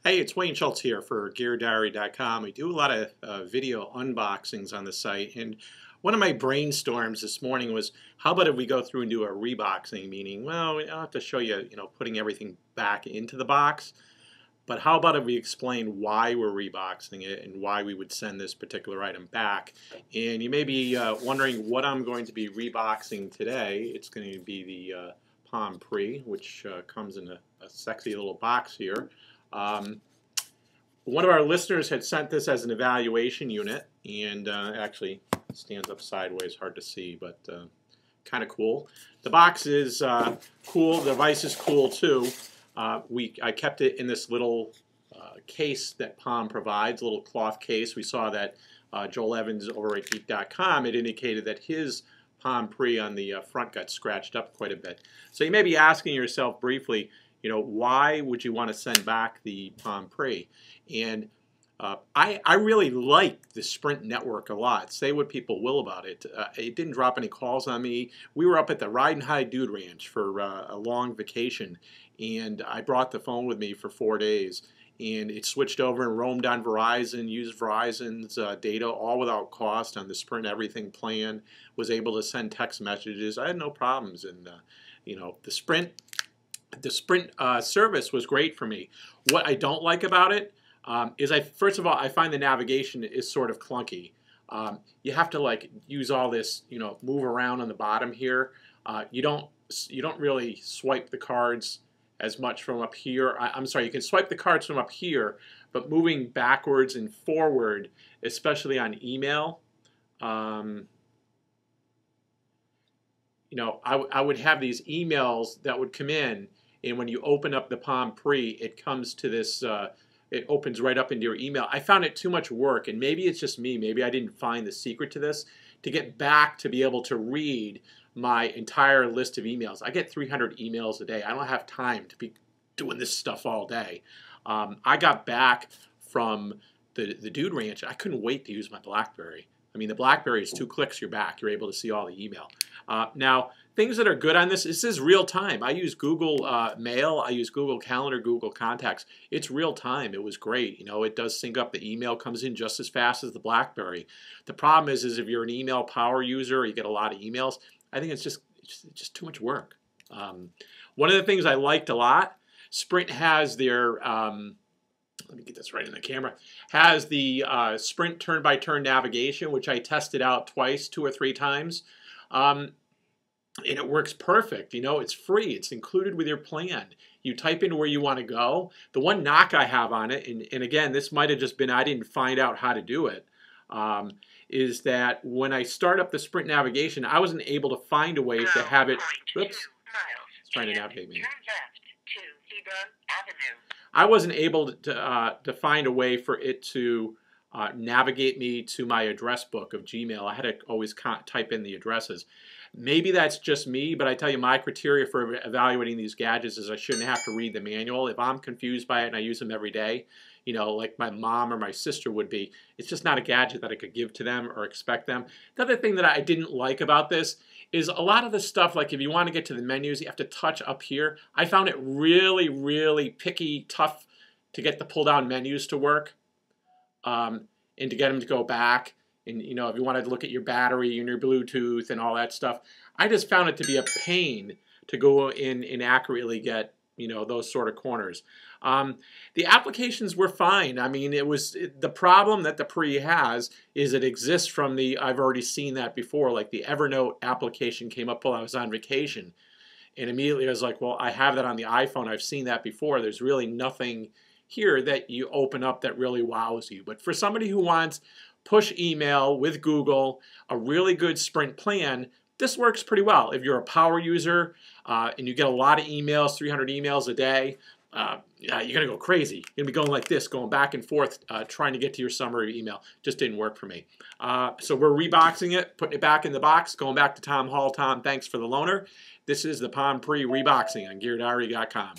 Hey, it's Wayne Schultz here for GearDiary.com. We do a lot of video unboxings on the site, and one of my brainstorms this morning was, how about if we go through and do a reboxing, meaning, well, we don't have to show you, putting everything back into the box, but how about if we explain why we're reboxing it and why we would send this particular item back. And you may be wondering what I'm going to be reboxing today. It's going to be the Palm Pre, which comes in a sexy little box here. One of our listeners had sent this as an evaluation unit, and actually stands up sideways, hard to see, but kind of cool. The box is cool. The device is cool too. I kept it in this little case that Palm provides, a little cloth case. We saw that Joel Evans over at Geek.com had indicated that his Palm Pre on the front got scratched up quite a bit. So you may be asking yourself briefly, why would you want to send back the Palm Pre? And I really like the Sprint network a lot. Say what people will about it. It didn't drop any calls on me. We were up at the Ride and Hide Dude Ranch for a long vacation, and I brought the phone with me for 4 days. And it switched over and roamed on Verizon, used Verizon's data all without cost on the Sprint Everything plan, was able to send text messages. I had no problems. And, the Sprint service was great for me. What I don't like about it is, first of all, I find the navigation is sort of clunky. You have to use all this, move around on the bottom here. You don't really swipe the cards as much from up here. I'm sorry, you can swipe the cards from up here, but moving backwards and forward, especially on email, I would have these emails that would come in, and when you open up the Palm Pre, it comes to this, it opens right up into your email. I found it too much work, and maybe it's just me, maybe I didn't find the secret to this, to get back to be able to read my entire list of emails. I get 300 emails a day. I don't have time to be doing this stuff all day. I got back from the Dude Ranch. I couldn't wait to use my BlackBerry. I mean, the BlackBerry is 2 clicks, you're back. You're able to see all the email. Now, things that are good on this is real time. I use Google Mail. I use Google Calendar, Google Contacts. It's real time. It was great. It does sync up. The email comes in just as fast as the BlackBerry. The problem is if you're an email power user, you get a lot of emails, I think it's just too much work. One of the things I liked a lot, Sprint has their, let me get this right in the camera, has the Sprint turn-by-turn navigation, which I tested out twice, 2 or 3 times. And it works perfect. It's free. It's included with your plan. You type in where you want to go. The one knock I have on it, and again, this might have just been I didn't find out how to do it, is that when I start up the Sprint navigation, I wasn't able to find a way to have it. Oops, it's trying to navigate me. I wasn't able to find a way for it to navigate me to my address book of Gmail. I had to always type in the addresses. Maybe that's just me, but I tell you, my criteria for evaluating these gadgets is I shouldn't have to read the manual. If I'm confused by it and I use them every day, like my mom or my sister would be, it's just not a gadget that I could give to them or expect them. The other thing that I didn't like about this is a lot of the stuff, like if you want to get to the menus, you have to touch up here. I found it really, really picky, tough to get the pull-down menus to work, and to get them to go back. And if you wanted to look at your battery and your Bluetooth and all that stuff, I just found it to be a pain to go in and accurately get those sort of corners. The applications were fine. I mean, the problem that the Pre has is it exists from I've already seen that before, like the Evernote application came up while I was on vacation, and immediately I was like, well, I have that on the iPhone. I've seen that before. There's really nothing here that you open up that really wows you. But for somebody who wants push email with Google, a really good Sprint plan, this works pretty well. If you're a power user and you get a lot of emails, 300 emails a day, you're going to go crazy. You're going to be going like this, going back and forth, trying to get to your summary email. Just didn't work for me. So we're reboxing it, putting it back in the box, going back to Tom Hall. Tom, thanks for the loaner. This is the Palm Pre reboxing on GearDiary.com.